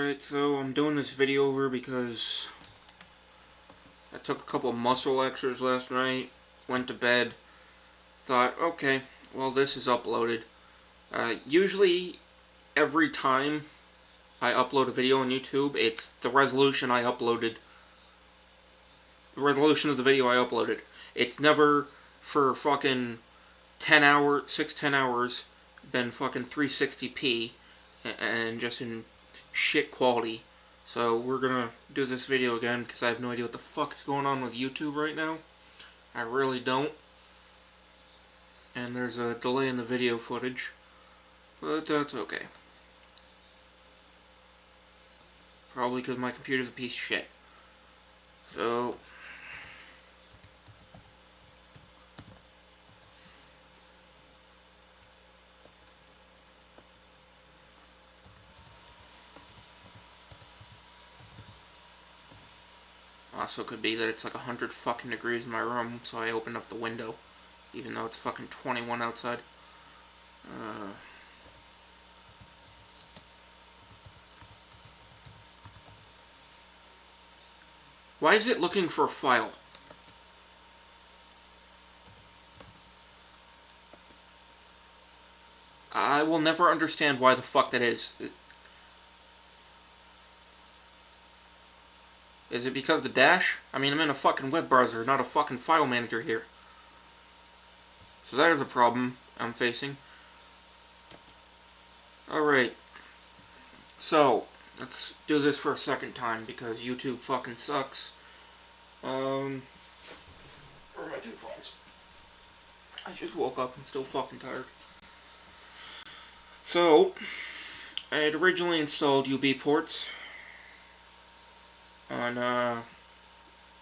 Alright, so I'm doing this video over because I took a couple of muscle lectures last night, went to bed, thought, okay, well this is uploaded. Usually, every time I upload a video on YouTube, it's the resolution I uploaded. The resolution of the video I uploaded. It's never for fucking 10 hours, been fucking 360p, and just in shit quality. So we're gonna do this video again because I have no idea what the fuck is going on with YouTube right now. I really don't. And there's a delay in the video footage, but that's okay. Probably because my computer's a piece of shit. So also could be that it's like 100 fucking degrees in my room, so I opened up the window, even though it's fucking 21 outside. Why is it looking for a file? I will never understand why the fuck that is. Is it because of the dash? I mean, I'm in a fucking web browser, not a fucking file manager here. So that is a problem I'm facing. Alright. So, let's do this for a second time because YouTube fucking sucks. Where are my two phones? I just woke up, I'm still fucking tired. So, I had originally installed UBports on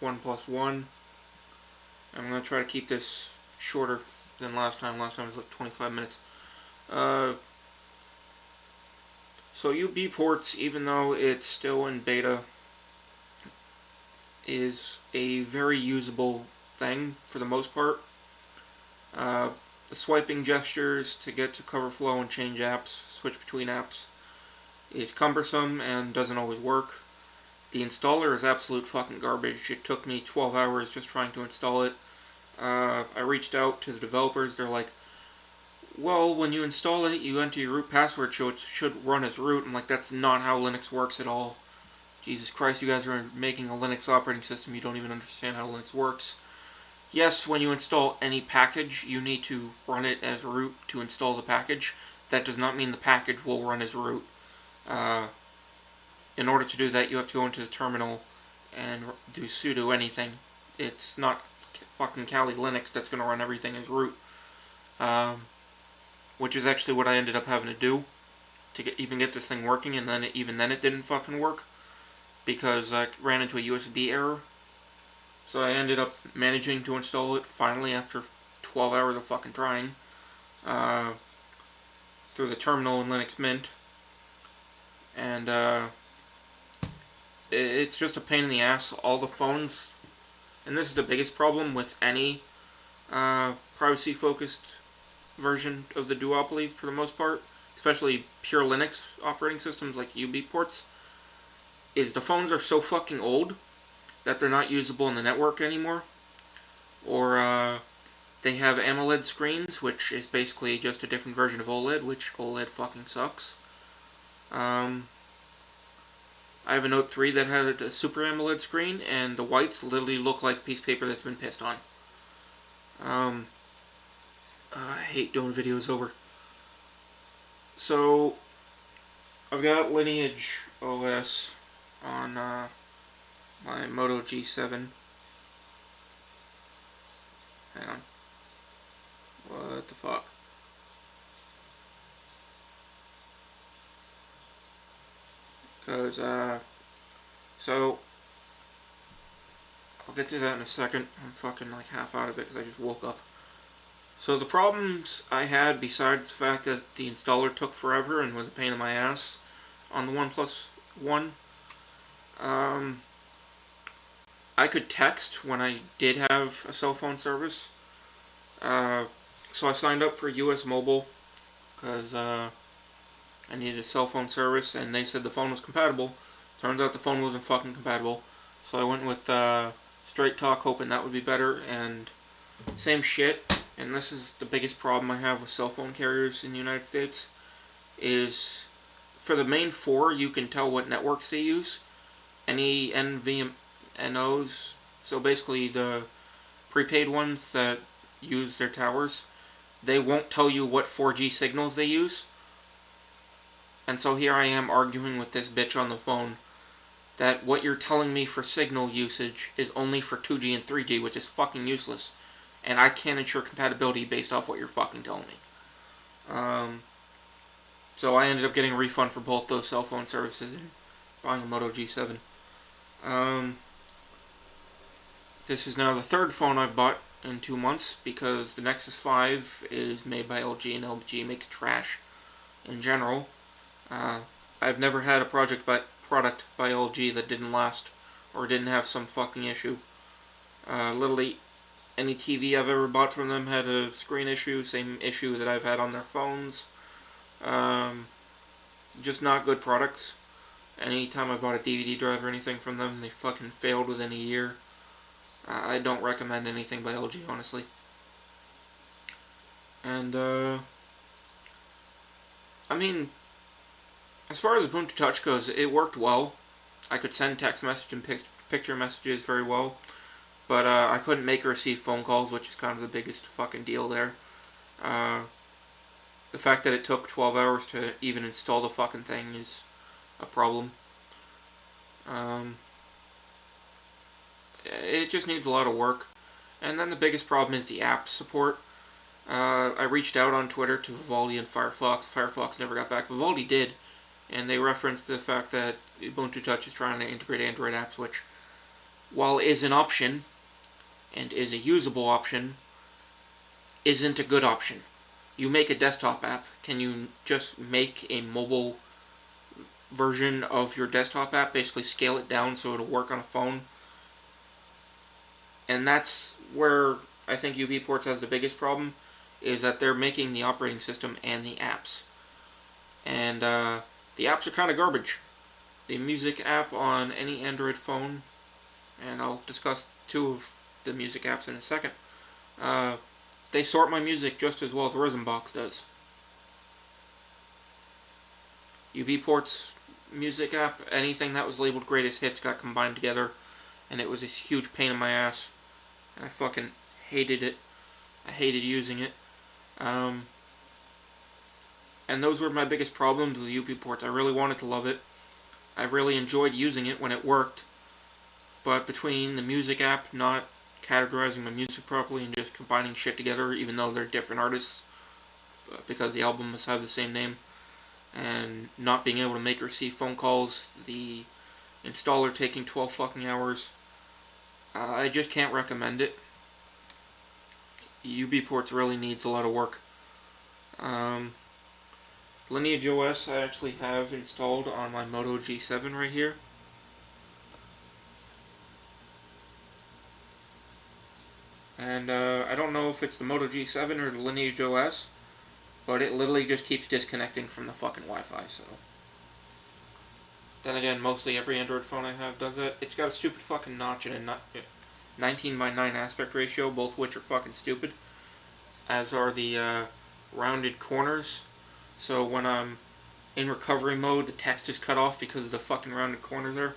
1+1. I'm going to try to keep this shorter than last time. Last time was like 25 minutes. So UBports, even though it's still in beta, is a very usable thing for the most part. The swiping gestures to get to cover flow and change apps, switch between apps, is cumbersome and doesn't always work. The installer is absolute fucking garbage. It took me 12 hours just trying to install it. I reached out to the developers. They're like, well, when you install it, you enter your root password, so it should run as root. I'm like, that's not how Linux works at all. Jesus Christ, you guys are making a Linux operating system. You don't even understand how Linux works. Yes, when you install any package, you need to run it as root to install the package. That does not mean the package will run as root. In order to do that, you have to go into the terminal and do sudo anything. It's not fucking Kali Linux that's going to run everything as root. Which is actually what I ended up having to do to even get this thing working, and then even then it didn't fucking work because I ran into a USB error. So I ended up managing to install it finally after 12 hours of fucking trying through the terminal in Linux Mint. And it's just a pain in the ass. All the phones, and this is the biggest problem with any privacy-focused version of the duopoly for the most part, especially pure Linux operating systems like UBports, is the phones are so fucking old that they're not usable in the network anymore, or they have AMOLED screens, which is basically just a different version of OLED, which OLED fucking sucks. I have a Note 3 that had a Super AMOLED screen, and the whites literally look like a piece of paper that's been pissed on. I hate doing videos over. So, I've got Lineage OS on my Moto G7. Hang on. What the fuck? Because, so, I'll get to that in a second. I'm fucking like half out of it because I just woke up. So the problems I had, besides the fact that the installer took forever and was a pain in my ass on the 1+1, I could text when I did have a cell phone service. So I signed up for US Mobile because I needed a cell phone service, and they said the phone was compatible. Turns out the phone wasn't fucking compatible. So I went with Straight Talk, hoping that would be better, and same shit. And this is the biggest problem I have with cell phone carriers in the United States, is for the main four, you can tell what networks they use. Any NVMNOs, so basically the prepaid ones that use their towers, they won't tell you what 4G signals they use. And so here I am arguing with this bitch on the phone that what you're telling me for signal usage is only for 2G and 3G, which is fucking useless. And I can't ensure compatibility based off what you're fucking telling me. So I ended up getting a refund for both those cell phone services and buying a Moto G7. This is now the third phone I've bought in 2 months, because the Nexus 5 is made by LG, and LG makes trash in general. I've never had a product by LG that didn't last or didn't have some fucking issue. Literally any TV I've ever bought from them had a screen issue, same issue that I've had on their phones. Just not good products. Anytime I bought a DVD drive or anything from them, they fucking failed within a year. I don't recommend anything by LG, honestly. And, I mean, as far as Ubuntu Touch goes, it worked well. I could send text message and picture messages very well. But, I couldn't make or receive phone calls, which is kind of the biggest fucking deal there. The fact that it took 12 hours to even install the fucking thing is a problem. It just needs a lot of work. And then the biggest problem is the app support. I reached out on Twitter to Vivaldi and Firefox. Firefox never got back. Vivaldi did, and they referenced the fact that Ubuntu Touch is trying to integrate Android apps, which, while is an option, and is a usable option, isn't a good option. You make a desktop app, can you just make a mobile version of your desktop app, basically scale it down so it'll work on a phone? And that's where I think UBports has the biggest problem, is that they're making the operating system and the apps. And the apps are kind of garbage. The music app on any Android phone, and I'll discuss two of the music apps in a second, they sort my music just as well as Rhythmbox does. UBports music app, anything that was labeled greatest hits got combined together, and it was this huge pain in my ass. And I fucking hated it. I hated using it. And those were my biggest problems with UBports. I really wanted to love it. I really enjoyed using it when it worked. But between the music app not categorizing my music properly and just combining shit together, even though they're different artists, because the album must have the same name, and not being able to make or receive phone calls, the installer taking 12 fucking hours, I just can't recommend it. UBports really needs a lot of work. Lineage OS I actually have installed on my Moto G7 right here. And I don't know if it's the Moto G7 or the Lineage OS, but it literally just keeps disconnecting from the fucking Wi-Fi, so. Then again, mostly every Android phone I have does it. It's got a stupid fucking notch and a 19:9 aspect ratio, both which are fucking stupid. As are the rounded corners. So when I'm in recovery mode, the text is cut off because of the fucking rounded corner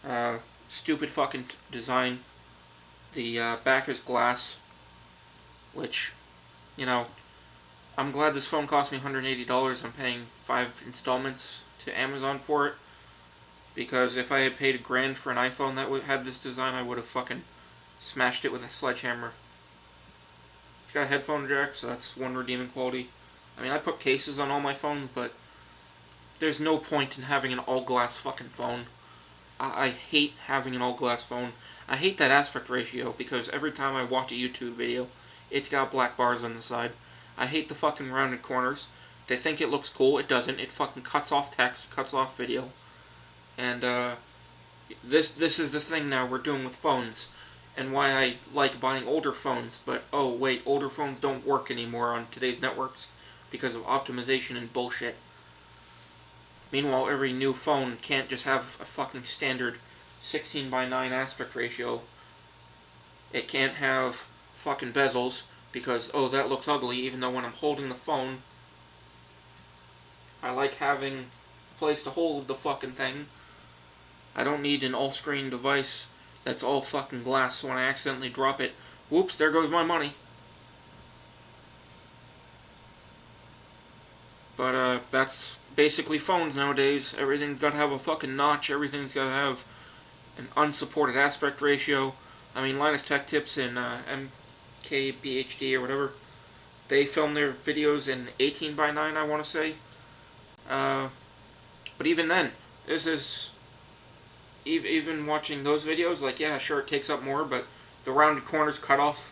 there. Stupid fucking design. The back is glass, which, you know, I'm glad this phone cost me $180. I'm paying 5 installments to Amazon for it, because if I had paid $1,000 for an iPhone that had this design, I would have fucking smashed it with a sledgehammer. It's got a headphone jack, so that's one redeeming quality. I mean, I put cases on all my phones, but there's no point in having an all-glass fucking phone. I hate having an all-glass phone. I hate that aspect ratio, because every time I watch a YouTube video, it's got black bars on the side. I hate the fucking rounded corners. They think it looks cool. It doesn't. It fucking cuts off text, cuts off video. And, this is the thing now we're doing with phones, and why I like buying older phones. But, oh, wait, older phones don't work anymore on today's networks. because of optimization and bullshit. Meanwhile, every new phone can't just have a fucking standard 16:9 aspect ratio. It can't have fucking bezels because, oh, that looks ugly, even though when I'm holding the phone, I like having a place to hold the fucking thing. I don't need an all-screen device that's all fucking glass, so when I accidentally drop it, whoops, there goes my money. But, that's basically phones nowadays. Everything's gotta have a fucking notch, everything's gotta have an unsupported aspect ratio. I mean, Linus Tech Tips and MKBHD or whatever, they film their videos in 18:9, I want to say. But even then, this is even watching those videos. Like, yeah, sure, it takes up more, but the rounded corners cut off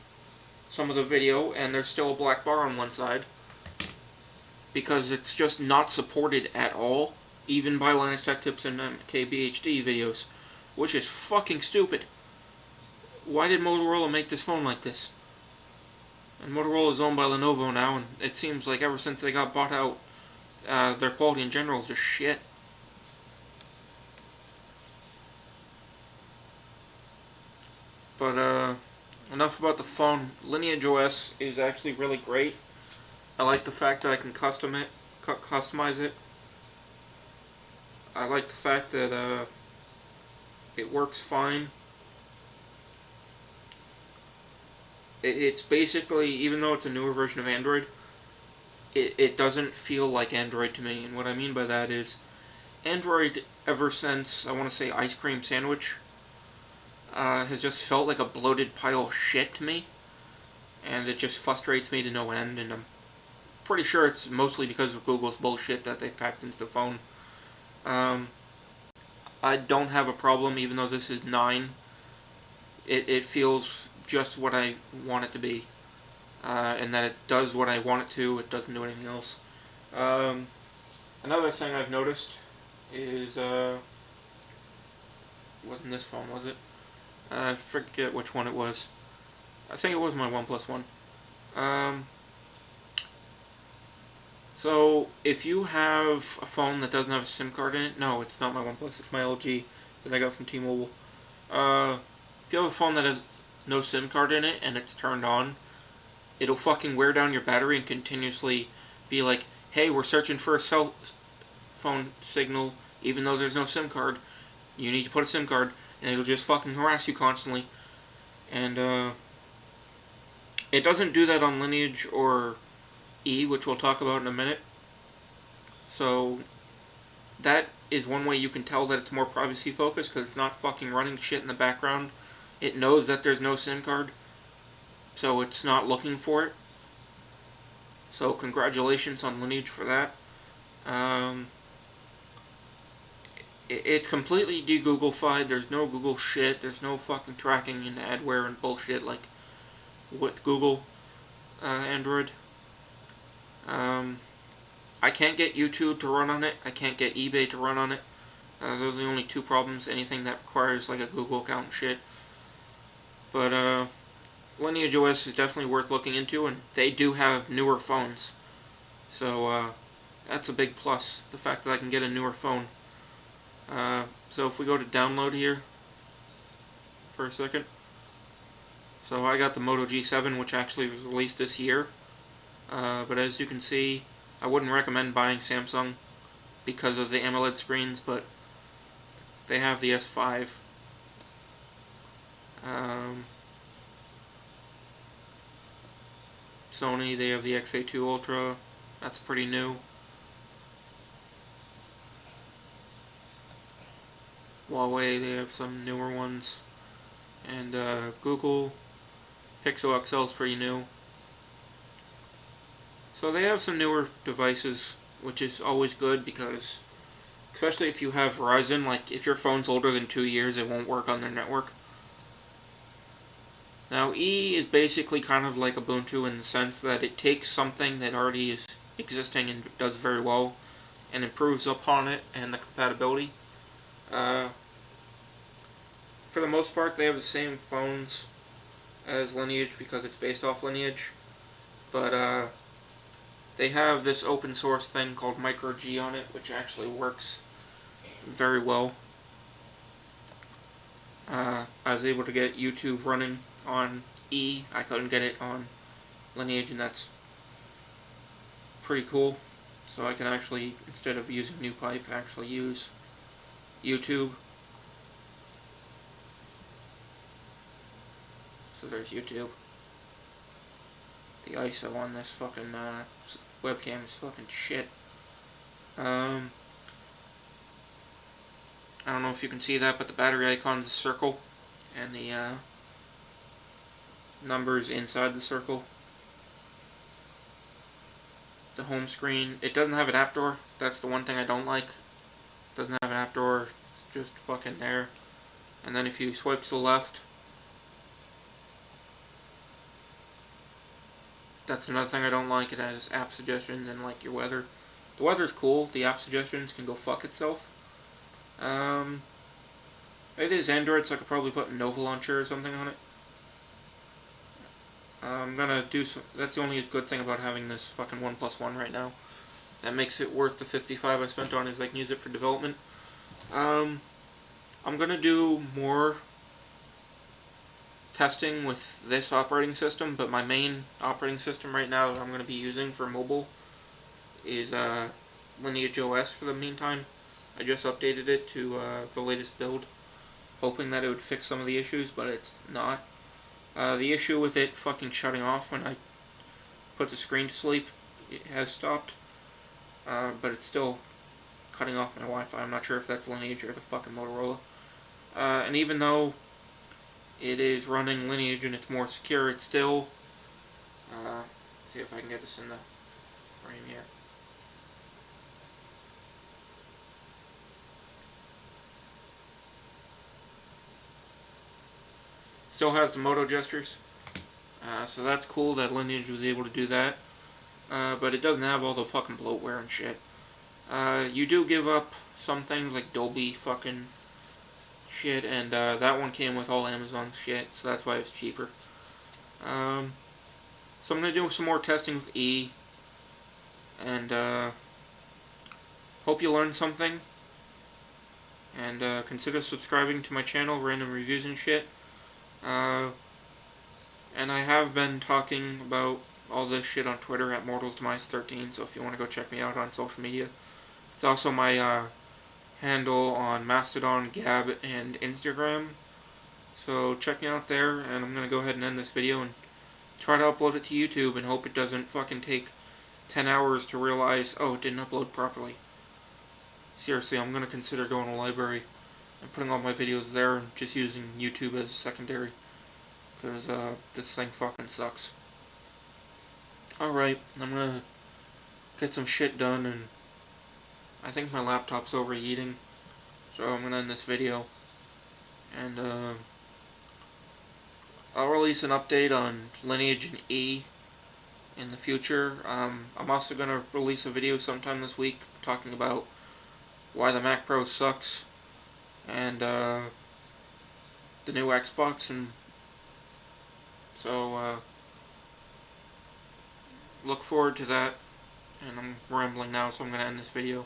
some of the video, and there's still a black bar on one side because it's just not supported at all, even by Linus Tech Tips and MKBHD videos, which is fucking stupid. Why did Motorola make this phone like this? And Motorola is owned by Lenovo now, and it seems like ever since they got bought out, their quality in general is just shit. But, enough about the phone. Lineage OS is actually really great. I like the fact that I can customize it. I like the fact that, it works fine. It's basically, even though it's a newer version of Android, it doesn't feel like Android to me. And what I mean by that is, Android, ever since, I want to say, Ice Cream Sandwich, has just felt like a bloated pile of shit to me. And it just frustrates me to no end, and I'm pretty sure it's mostly because of Google's bullshit that they've packed into the phone. I don't have a problem, even though this is 9. It feels just what I want it to be. And that it does what I want it to, it doesn't do anything else. Another thing I've noticed is, wasn't this phone, was it? I forget which one it was. I think it was my OnePlus One. So, if you have a phone that doesn't have a SIM card in it, no, it's not my OnePlus, it's my LG that I got from T-Mobile. If you have a phone that has no SIM card in it and it's turned on, it'll fucking wear down your battery and continuously be like, hey, we're searching for a cell phone signal, even though there's no SIM card. You need to put a SIM card, and it'll just fucking harass you constantly. And, it doesn't do that on Lineage or E, which we'll talk about in a minute. So, that is one way you can tell that it's more privacy focused, because it's not fucking running shit in the background. It knows that there's no SIM card, so it's not looking for it. So congratulations on Lineage for that. It's completely de-Google-fied. There's no Google shit. There's no fucking tracking and adware and bullshit like with Google Android. I can't get YouTube to run on it. I can't get eBay to run on it. Those are the only two problems. Anything that requires like a Google account and shit. But Lineage OS is definitely worth looking into, and they do have newer phones. So that's a big plus, the fact that I can get a newer phone. So if we go to download here for a second. So I got the Moto G7, which actually was released this year. But as you can see, I wouldn't recommend buying Samsung because of the AMOLED screens, but they have the S5. Sony, they have the XA2 Ultra. That's pretty new. Huawei, they have some newer ones. And Google Pixel XL is pretty new. So they have some newer devices, which is always good because, especially if you have Verizon, like if your phone's older than 2 years, it won't work on their network. Now, E is basically kind of like Ubuntu in the sense that it takes something that already is existing and does very well and improves upon it and the compatibility. For the most part, they have the same phones as Lineage because it's based off Lineage. But They have this open source thing called Micro G on it, which actually works very well. I was able to get YouTube running on E. I couldn't get it on Lineage, and that's pretty cool. So I can actually, instead of using NewPipe, actually use YouTube. So there's YouTube. The ISO on this fucking webcam is fucking shit. I don't know if you can see that, but the battery icon is a circle, and the numbers inside the circle. The home screen, it doesn't have an app door. That's the one thing I don't like. It doesn't have an app door. It's just fucking there. And then if you swipe to the left, that's another thing I don't like. It has app suggestions and like your weather. The weather's cool. The app suggestions can go fuck itself. It is Android, so I could probably put Nova Launcher or something on it. I'm gonna do some. That's the only good thing about having this fucking OnePlus One right now. That makes it worth the $55 I spent on, is I can use it for development. I'm gonna do more testing with this operating system, but my main operating system right now that I'm gonna be using for mobile is Lineage OS for the meantime. I just updated it to the latest build, hoping that it would fix some of the issues, but it's not. The issue with it fucking shutting off when I put the screen to sleep, it has stopped, but it's still cutting off my Wi-Fi. I'm not sure if that's Lineage or the fucking Motorola. And even though it is running Lineage and it's more secure, it's still, let's see if I can get this in the frame here. Still has the Moto gestures, so that's cool that Lineage was able to do that. But it doesn't have all the fucking bloatware and shit. You do give up some things like Dolby fucking shit, and that one came with all Amazon shit, so that's why it's cheaper. So I'm gonna do some more testing with E, and hope you learned something. And consider subscribing to my channel, Random Reviews and shit. And I have been talking about all this shit on Twitter at MortalsDemise13, so if you want to go check me out on social media. It's also my handle on Mastodon, Gab, and Instagram. So check me out there, and I'm going to go ahead and end this video and try to upload it to YouTube and hope it doesn't fucking take 10 hours to realize, oh, it didn't upload properly. Seriously, I'm going to consider going to a library and putting all my videos there and just using YouTube as a secondary. Because this thing fucking sucks. Alright, I'm gonna get some shit done, and I think my laptop's overheating, so I'm gonna end this video. And I'll release an update on Lineage and E in the future. I'm also gonna release a video sometime this week talking about why the Mac Pro sucks, and the new Xbox, and so look forward to that. And I'm rambling now, so I'm gonna end this video.